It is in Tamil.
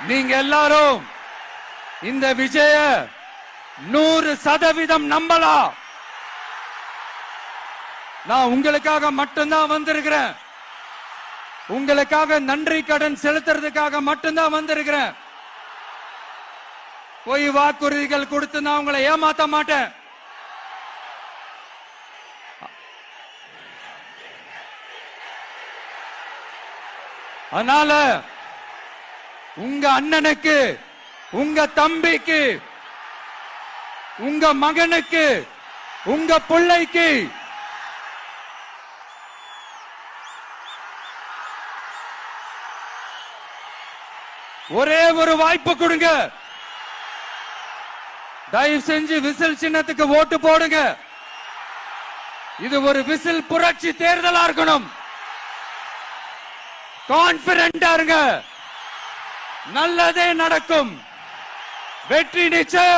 நீங்க எல்லாரும் இந்த விஜய 100% நம்பலாம். நான் உங்களுக்காக மட்டும்தான் வந்திருக்கிறேன். உங்களுக்காக நன்றி கடன் செலுத்துறதுக்காக மட்டும்தான் வந்திருக்கிறேன். போய் வாக்குறுதிகள் கொடுத்து நான் உங்களை ஏமாத்த மாட்டேன். அதனால உங்க அண்ணனுக்கு, உங்க தம்பிக்கு, உங்க மகனுக்கு, உங்க பிள்ளைக்கு ஒரே ஒரு வாய்ப்பு கொடுங்க. தயவு செஞ்சு விசில் சின்னத்துக்கு ஓட்டு போடுங்க. இது ஒரு விசில் புரட்சி தேர்தலா இருக்கணும். கான்பிடென்டா இருங்க. நல்லதே நடக்கும். வெற்றி நிச்சயம்.